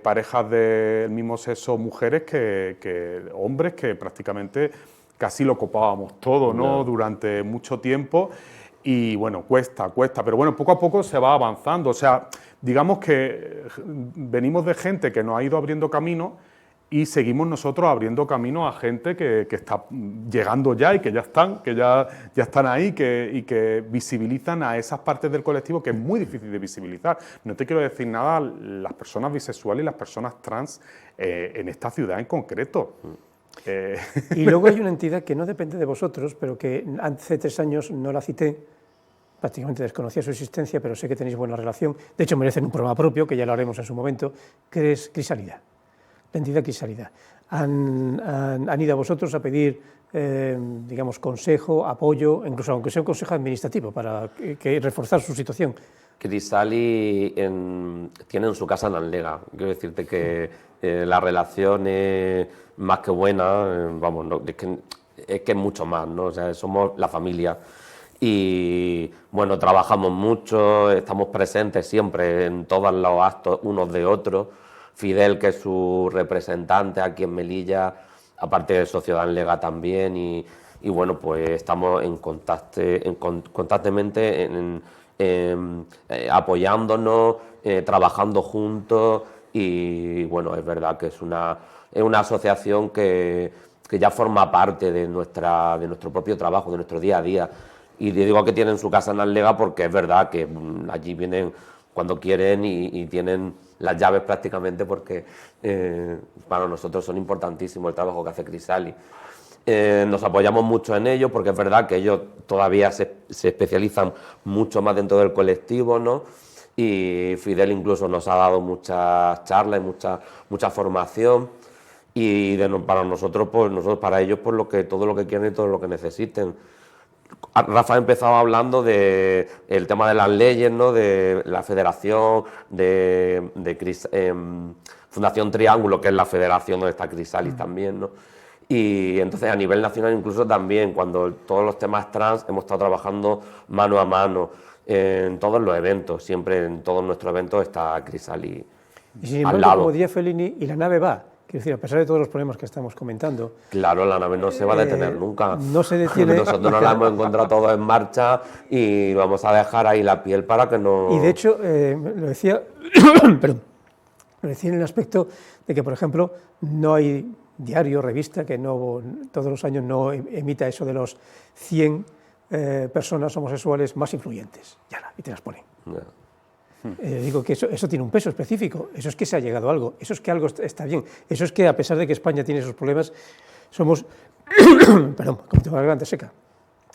Speaker 3: parejas del mismo sexo, mujeres, que hombres, que prácticamente casi lo copábamos todo, ¿no? Durante mucho tiempo. Y bueno, cuesta, pero bueno, poco a poco se va avanzando. O sea, digamos que venimos de gente que nos ha ido abriendo camino y seguimos nosotros abriendo camino a gente que está llegando ya y que ya están ahí y que visibilizan a esas partes del colectivo que es muy difícil de visibilizar. No te quiero decir nada las personas bisexuales y las personas trans en esta ciudad en concreto.
Speaker 1: Y luego hay una entidad que no depende de vosotros, pero que hace 3 años no la cité, prácticamente desconocía su existencia, pero sé que tenéis buena relación. De hecho, merecen un programa propio, que ya lo haremos en su momento, que es Crisálida. la entidad Crisálida. Han ido a vosotros a pedir, digamos, consejo, apoyo, incluso aunque sea un consejo administrativo, para reforzar su situación.
Speaker 2: Crisálid tienen su casa en Anlega. Quiero decirte que la relación es más que buena, vamos, no, es que es mucho más, ¿no? O sea, somos la familia. Y bueno, trabajamos mucho, estamos presentes siempre en todos los actos unos de otros. Fidel, que es su representante aquí en Melilla, aparte de socio de Anlega también, y bueno, pues estamos constantemente apoyándonos, trabajando juntos, y bueno, es verdad que es una asociación que ya forma parte de nuestro propio trabajo, de nuestro día a día. Y digo que tienen su casa en Anlega porque es verdad que allí vienen cuando quieren y tienen las llaves prácticamente, porque para nosotros son importantísimos el trabajo que hace Crisálid. Nos apoyamos mucho en ellos porque es verdad que ellos todavía se especializan mucho más dentro del colectivo, ¿no? Y Fidel incluso nos ha dado muchas charlas y mucha formación, y para nosotros, para ellos, pues todo lo que quieren y todo lo que necesiten. Rafa ha empezado hablando del tema de las leyes, ¿no? De la federación, Fundación Triángulo, que es la federación donde está Crisálid también, ¿no? Y entonces a nivel nacional incluso también, cuando todos los temas trans hemos estado trabajando mano a mano en todos los eventos, siempre en todos nuestros eventos está Crisálid
Speaker 1: y sin embargo,
Speaker 2: al lado.
Speaker 1: como decía Fellini, y la nave va. Quiero decir, a pesar de todos los problemas que estamos comentando...
Speaker 2: Claro, la nave no se va a detener nunca.
Speaker 1: No se detiene.
Speaker 2: Nosotros nos la hemos encontrado todo en marcha y vamos a dejar ahí la piel para que no...
Speaker 1: Y de hecho, lo decía, perdón, lo decía en el aspecto de que, por ejemplo, no hay diario, revista, que no todos los años no emita eso de los 100 personas homosexuales más influyentes. Y te las ponen.
Speaker 2: Yeah.
Speaker 1: Digo que eso tiene un peso específico, eso es que se ha llegado a algo, eso es que algo está bien, eso es que a pesar de que España tiene esos problemas, somos, perdón, como tengo la garganta seca,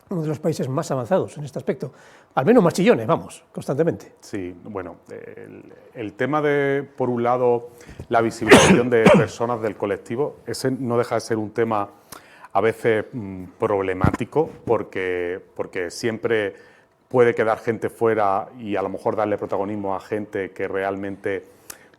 Speaker 1: uno de los países más avanzados en este aspecto, al menos más chillones, vamos, constantemente.
Speaker 3: Sí, bueno, el tema de, por un lado, la visibilización de personas del colectivo, ese no deja de ser un tema a veces problemático, porque siempre puede quedar gente fuera y a lo mejor darle protagonismo a gente que realmente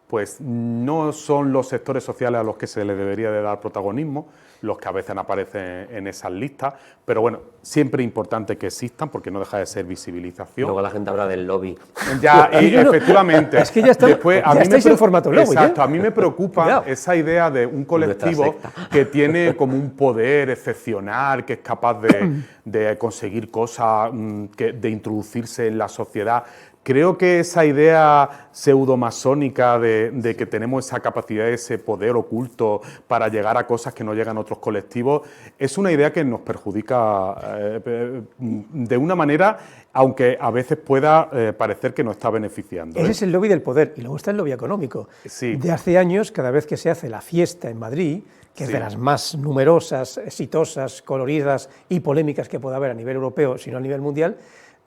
Speaker 3: pues no son los sectores sociales a los que se les debería de dar protagonismo, los que a veces aparecen en esas listas, pero bueno, siempre es importante que existan porque no deja de ser visibilización.
Speaker 2: Luego la gente habla del lobby.
Speaker 3: Ya, efectivamente.
Speaker 1: Es que ya, estáis en formato lobby.
Speaker 3: Exacto, a mí me preocupa esa idea de un colectivo que tiene como un poder excepcional, que es capaz de conseguir cosas, de introducirse en la sociedad. Creo que esa idea pseudomasónica de que tenemos esa capacidad, ese poder oculto para llegar a cosas que no llegan a otros colectivos, es una idea que nos perjudica de una manera, aunque a veces pueda parecer que nos está beneficiando.
Speaker 1: Ese es el lobby del poder, y luego está el lobby económico.
Speaker 3: Sí.
Speaker 1: De hace años, cada vez que se hace la fiesta en Madrid, que es de las más numerosas, exitosas, coloridas y polémicas que pueda haber a nivel europeo, sino a nivel mundial,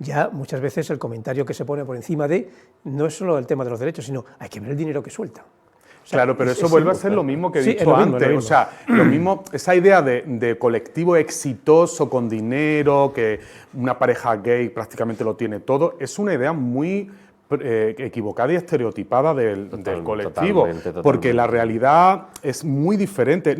Speaker 1: ya muchas veces el comentario que se pone por encima no es solo el tema de los derechos, sino hay que ver el dinero que suelta. O sea,
Speaker 3: claro, pero eso vuelve a ser lo mismo que he dicho antes.
Speaker 1: Mismo.
Speaker 3: O sea, lo mismo, esa idea de colectivo exitoso con dinero, que una pareja gay prácticamente lo tiene todo, es una idea muy equivocada y estereotipada del colectivo, totalmente. Porque la realidad es muy diferente.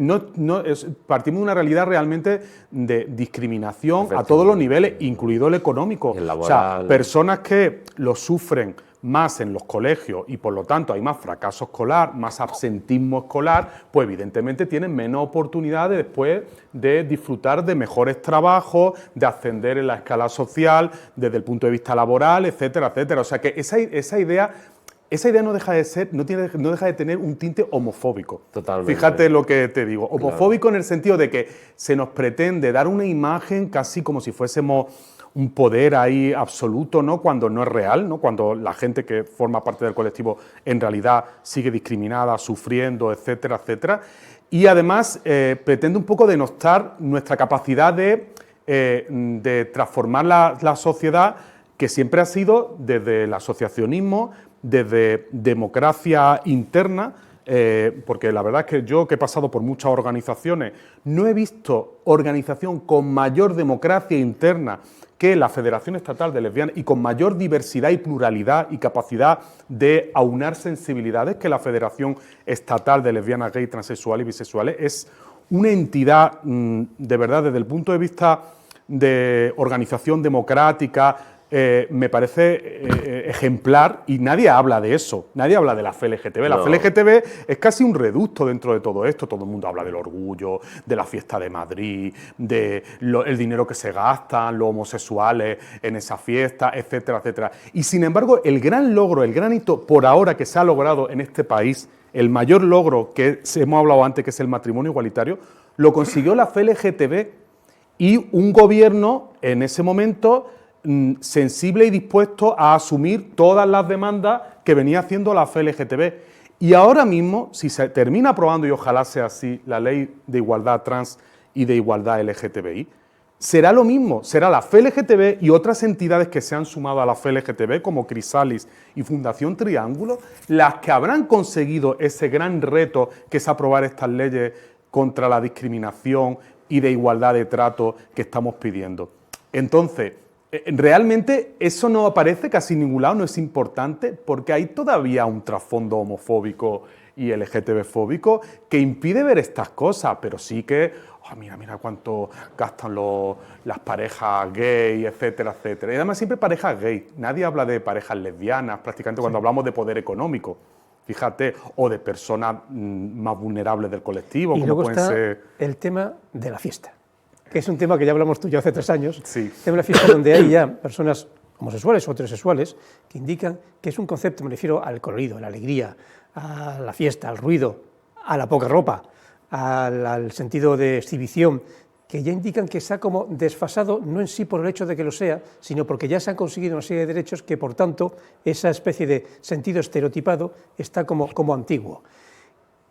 Speaker 3: Partimos de una realidad realmente de discriminación a todos los niveles, incluido el económico. O sea, personas que lo sufren más en los colegios y por lo tanto hay más fracaso escolar, más absentismo escolar, pues evidentemente tienen menos oportunidades después de disfrutar de mejores trabajos, de ascender en la escala social, desde el punto de vista laboral, etcétera, etcétera. O sea que esa idea no deja de ser, no deja de tener un tinte homofóbico.
Speaker 2: Totalmente.
Speaker 3: Fíjate lo que te digo. Homofóbico, claro, en el sentido de que se nos pretende dar una imagen casi como si fuésemos un poder ahí absoluto, ¿no? Cuando no es real, ¿no? Cuando la gente que forma parte del colectivo en realidad sigue discriminada, sufriendo, etcétera, etcétera. Y además pretende un poco denostar nuestra capacidad de transformar la sociedad, que siempre ha sido desde el asociacionismo, desde democracia interna, porque la verdad es que yo, que he pasado por muchas organizaciones, no he visto organización con mayor democracia interna que la Federación Estatal de Lesbianas y con mayor diversidad y pluralidad y capacidad de aunar sensibilidades que la Federación Estatal de Lesbianas, Gays, Transexuales y Bisexuales. Es una entidad, de verdad, desde el punto de vista de organización democrática, me parece ejemplar, y nadie habla de eso, nadie habla de la FLGTB. La FLGTB es casi un reducto dentro de todo esto. Todo el mundo habla del orgullo, de la fiesta de Madrid, el dinero que se gastan los homosexuales en esa fiesta, etcétera, etcétera. Y sin embargo, el gran logro, el gran hito por ahora que se ha logrado en este país, el mayor logro que hemos hablado antes, que es el matrimonio igualitario, lo consiguió la FLGTB y un gobierno en ese momento sensible y dispuesto a asumir todas las demandas que venía haciendo la FLGTB. Y ahora mismo, si se termina aprobando, y ojalá sea así, la ley de igualdad trans y de igualdad LGTBI, será lo mismo, será la FLGTB y otras entidades que se han sumado a la FLGTB, como Crisalis y Fundación Triángulo, las que habrán conseguido ese gran reto que es aprobar estas leyes contra la discriminación y de igualdad de trato que estamos pidiendo. Entonces, realmente eso no aparece casi en ningún lado, no es importante, porque hay todavía un trasfondo homofóbico y LGTB-fóbico que impide ver estas cosas, pero sí que, mira cuánto gastan las parejas gay, etcétera, etcétera. Y además siempre parejas gay, nadie habla de parejas lesbianas, prácticamente cuando hablamos de poder económico, fíjate, o de personas más vulnerables del colectivo,
Speaker 1: y
Speaker 3: como
Speaker 1: luego
Speaker 3: pueden
Speaker 1: está
Speaker 3: ser...
Speaker 1: el tema de la fiesta, que es un tema que ya hablamos tú y yo hace 3 años,
Speaker 3: Sí.
Speaker 1: el tema de la fiesta donde hay ya personas homosexuales o heterosexuales que indican que es un concepto, me refiero al colorido, a la alegría, a la fiesta, al ruido, a la poca ropa, al sentido de exhibición, que ya indican que está como desfasado, no en sí por el hecho de que lo sea, sino porque ya se han conseguido una serie de derechos que, por tanto, esa especie de sentido estereotipado está como antiguo.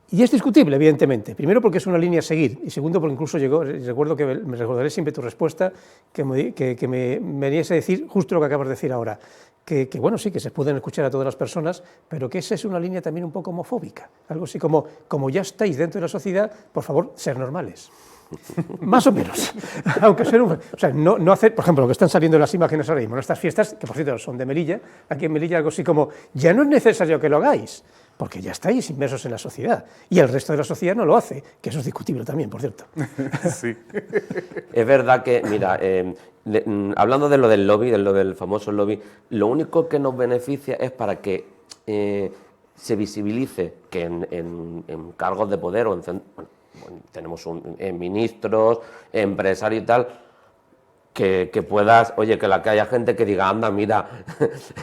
Speaker 1: Y es discutible, evidentemente, primero porque es una línea a seguir, y segundo porque incluso recuerdo que me recordaré siempre tu respuesta, que me venías a decir justo lo que acabas de decir ahora, que bueno, sí, que se pueden escuchar a todas las personas, pero que esa es una línea también un poco homofóbica, algo así como ya estáis dentro de la sociedad, por favor, ser normales. Más o menos, aunque no hacer, por ejemplo, lo que están saliendo las imágenes ahora mismo, en estas fiestas, que por cierto son de Melilla, aquí en Melilla algo así como, ya no es necesario que lo hagáis, porque ya estáis inmersos en la sociedad, y el resto de la sociedad no lo hace, que eso es discutible también, por cierto.
Speaker 3: Sí.
Speaker 2: Es verdad que, mira, hablando de lo del lobby, de lo del famoso lobby, lo único que nos beneficia es para que se visibilice que en cargos de poder o tenemos ministros, empresarios y tal, que puedas, oye, que haya gente que diga, anda, mira,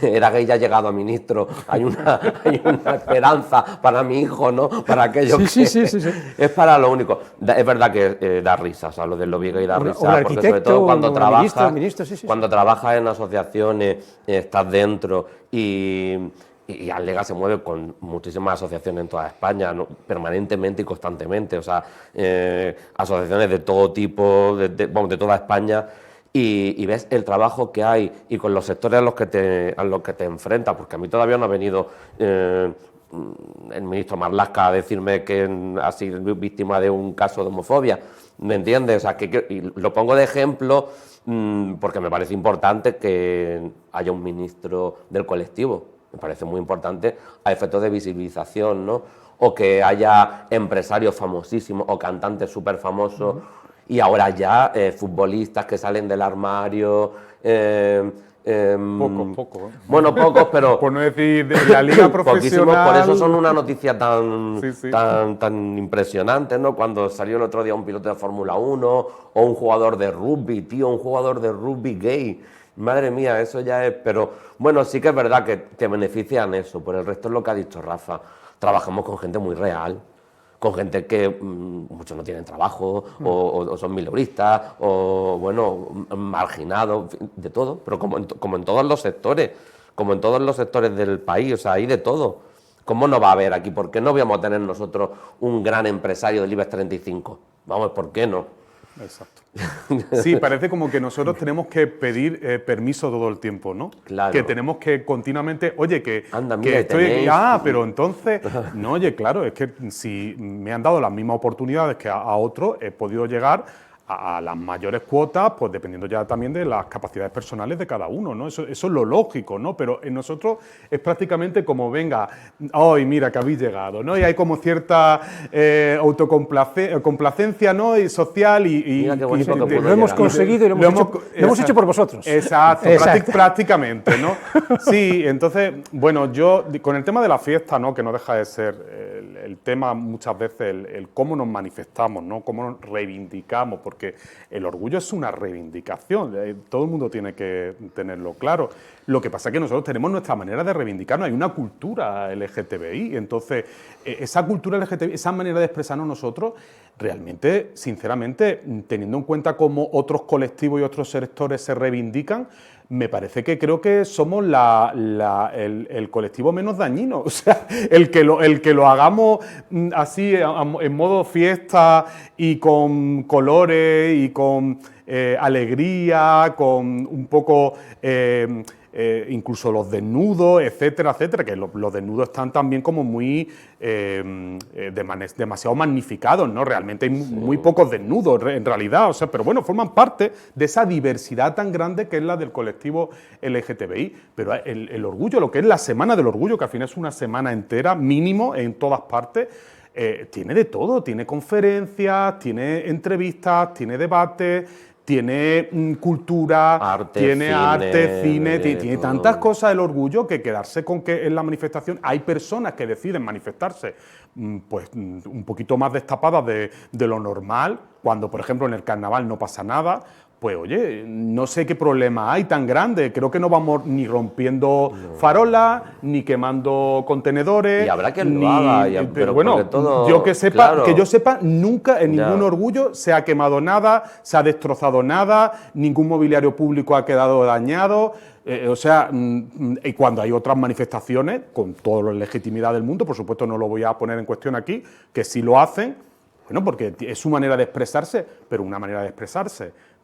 Speaker 2: era gay y ya ha llegado a ministro, hay una esperanza para mi hijo, ¿no? Para aquello
Speaker 1: sí,
Speaker 2: que
Speaker 1: sí.
Speaker 2: es para lo único. Es verdad que da risa, o sea, lo del lobby gay da risa,
Speaker 1: o el
Speaker 2: porque sobre todo cuando
Speaker 1: cuando
Speaker 2: trabajas en asociaciones, estás dentro y Allega se mueve con muchísimas asociaciones en toda España, ¿no? Permanentemente y constantemente, o sea, asociaciones de todo tipo, de toda España, y ves el trabajo que hay y con los sectores a los que te enfrentas, porque a mí todavía no ha venido el ministro Marlaska a decirme que ha sido víctima de un caso de homofobia, ¿me entiendes? O sea, y lo pongo de ejemplo porque me parece importante que haya un ministro del colectivo. Me parece muy importante a efectos de visibilización, ¿no? O que haya empresarios famosísimos o cantantes súper famosos y ahora ya futbolistas que salen del armario.
Speaker 3: Poco.
Speaker 2: Bueno, pocos, pero...
Speaker 3: Por no decir de la liga profesional...
Speaker 2: Por eso son una noticia tan,
Speaker 3: sí.
Speaker 2: tan impresionante, ¿no? Cuando salió el otro día un piloto de Fórmula 1 o un jugador de rugby, tío, un jugador de rugby gay. Madre mía, eso ya es... Pero bueno, sí que es verdad que te benefician eso. Por el resto es lo que ha dicho Rafa. Trabajamos con gente muy real, con gente que muchos no tienen trabajo, o son mileuristas, o bueno, marginados, de todo. Pero como en todos los sectores, como en todos los sectores del país, o sea, hay de todo. ¿Cómo no va a haber aquí? ¿Por qué no vamos a tener nosotros un gran empresario del IBEX 35? Vamos, ¿por qué no?
Speaker 3: Exacto. Sí, parece como que nosotros tenemos que pedir permiso todo el tiempo, ¿no?
Speaker 2: Claro.
Speaker 3: Que tenemos que continuamente, oye, que,
Speaker 2: Anda,
Speaker 3: que
Speaker 2: mira,
Speaker 3: estoy aquí,
Speaker 2: tenéis.
Speaker 3: pero entonces, no, oye, claro, es que si me han dado las mismas oportunidades que a otros, he podido llegar a las mayores cuotas, pues dependiendo ya también de las capacidades personales de cada uno, ¿no? Eso es lo lógico, ¿no? Pero en nosotros es prácticamente como, venga, ¡ay, mira que habéis llegado!, ¿no? Y hay como cierta autocomplacencia, ¿no? Y social y
Speaker 2: Mira qué bonito que puedo
Speaker 1: lo hemos
Speaker 2: llegar.
Speaker 1: conseguido y lo hemos hecho por vosotros.
Speaker 3: Exacto,
Speaker 1: Exacto.
Speaker 3: prácticamente, ¿no? Sí, entonces, bueno, yo con el tema de la fiesta, ¿no? Que no deja de ser el tema muchas veces, el cómo nos manifestamos, ¿no? Cómo nos reivindicamos, porque el orgullo es una reivindicación, todo el mundo tiene que tenerlo claro. Lo que pasa es que nosotros tenemos nuestra manera de reivindicarnos, hay una cultura LGTBI, entonces esa cultura LGTBI, esa manera de expresarnos nosotros, realmente, sinceramente, teniendo en cuenta cómo otros colectivos y otros sectores se reivindican, me parece que creo que somos el colectivo menos dañino. O sea, el que lo hagamos así en modo fiesta y con colores y con alegría, con un poco incluso los desnudos, etcétera, etcétera, que los desnudos están también como muy demasiado magnificados, ¿no? Realmente hay muy pocos desnudos en realidad, o sea, pero bueno, forman parte de esa diversidad tan grande que es la del colectivo LGTBI. Pero el orgullo, lo que es la Semana del Orgullo, que al final es una semana entera, mínimo, en todas partes, tiene de todo, tiene conferencias, tiene entrevistas, tiene debates, tiene cultura, tiene arte, cine, tiene tantas cosas el orgullo que quedarse con que en la manifestación hay personas que deciden manifestarse pues un poquito más destapadas de lo normal, cuando por ejemplo en el carnaval no pasa nada. Pues oye, no sé qué problema hay tan grande, creo que no vamos ni rompiendo farolas, ni quemando contenedores.
Speaker 2: Y habrá quien lo haga, pero
Speaker 3: bueno,
Speaker 2: todo,
Speaker 3: yo que sepa, nunca en ningún
Speaker 2: Ya.
Speaker 3: orgullo se ha quemado nada, se ha destrozado nada, ningún mobiliario público ha quedado dañado. O sea, y cuando hay otras manifestaciones, con toda la legitimidad del mundo, por supuesto no lo voy a poner en cuestión aquí, que sí lo hacen, bueno, porque es su manera de expresarse, pero una manera de expresarse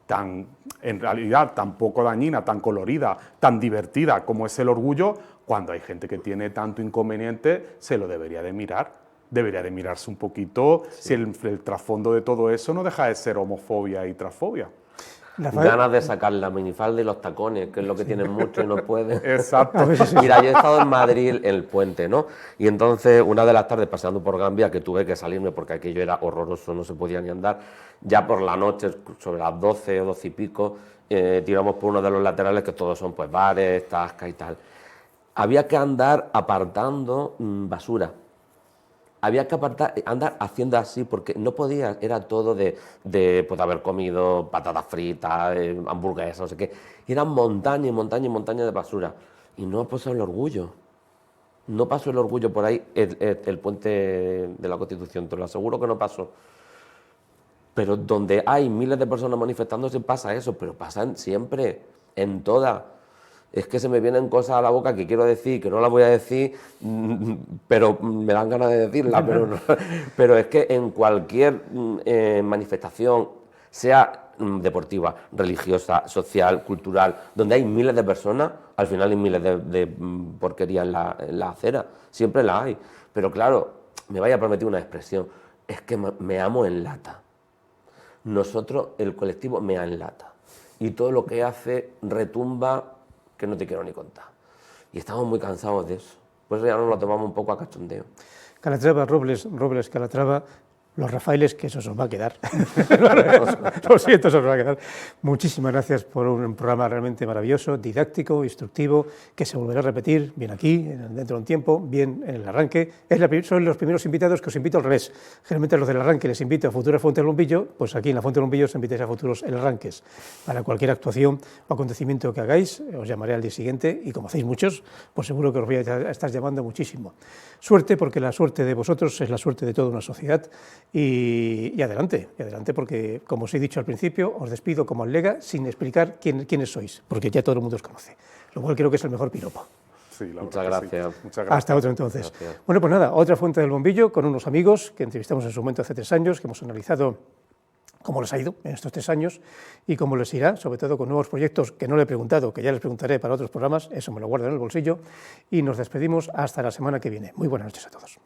Speaker 3: en realidad tan poco dañina, tan colorida, tan divertida como es el orgullo, cuando hay gente que tiene tanto inconveniente, se lo debería de mirar. Debería de mirarse un poquito si el trasfondo de todo eso no deja de ser homofobia y transfobia.
Speaker 2: Ganas de sacar la minifalda y los tacones, que es lo que tienen muchos y no pueden.
Speaker 3: Exacto.
Speaker 2: Mira, yo he estado en Madrid en el puente, ¿no? Y entonces, una de las tardes paseando por Gambia, que tuve que salirme porque aquello era horroroso, no se podía ni andar, ya por la noche, sobre las 12 o 12 y pico, tiramos por uno de los laterales, que todos son pues bares, tascas y tal. Había que andar apartando basura. Había que andar haciendo así, porque no podía, era todo de pues, haber comido patatas fritas, hamburguesas, no sé qué. Y eran montaña y montaña y montaña de basura. Y no pasó el orgullo. No pasó el orgullo por ahí, el puente de la Constitución, te lo aseguro que no pasó. Pero donde hay miles de personas manifestándose pasa eso, pero pasan siempre, en todas. Es que se me vienen cosas a la boca que quiero decir, que no las voy a decir, pero me dan ganas de decirlas, pero es que en cualquier manifestación, sea deportiva, religiosa, social, cultural, donde hay miles de personas, al final hay miles de porquerías en la acera, siempre la hay. Pero claro, me vaya a permitir una expresión, es que me amo en lata. Nosotros, el colectivo, mea en lata. Y todo lo que hace retumba, que no te quiero ni contar. Y estamos muy cansados de eso. Pues ya nos lo tomamos un poco a cachondeo.
Speaker 1: Calatrava, Robles, Calatrava, los Rafaeles, que eso os va a quedar. Lo siento, eso os va a quedar. Muchísimas gracias por un programa realmente maravilloso, didáctico, instructivo, que se volverá a repetir, bien aquí, dentro de un tiempo, bien en el arranque. Son los primeros invitados que os invito al revés. Generalmente los del arranque les invito a futuras Fuentes del Bombillo, pues aquí en la Fuente del Bombillo os invitáis a futuros el arranques. Para cualquier actuación o acontecimiento que hagáis, os llamaré al día siguiente y como hacéis muchos, pues seguro que os voy a estar llamando muchísimo. Suerte, porque la suerte de vosotros es la suerte de toda una sociedad. Y adelante, porque, como os he dicho al principio, os despido como Allega sin explicar quiénes sois, porque ya todo el mundo os conoce, lo cual creo que es el mejor piropo.
Speaker 3: Sí,
Speaker 2: Muchas gracias.
Speaker 3: Sí. Muchas gracias.
Speaker 1: Hasta otro entonces.
Speaker 2: Gracias.
Speaker 1: Bueno, pues nada, otra Fuente del Bombillo con unos amigos que entrevistamos en su momento hace 3 años, que hemos analizado cómo les ha ido en estos 3 años y cómo les irá, sobre todo con nuevos proyectos que no le he preguntado, que ya les preguntaré para otros programas, eso me lo guardo en el bolsillo, y nos despedimos hasta la semana que viene. Muy buenas noches a todos.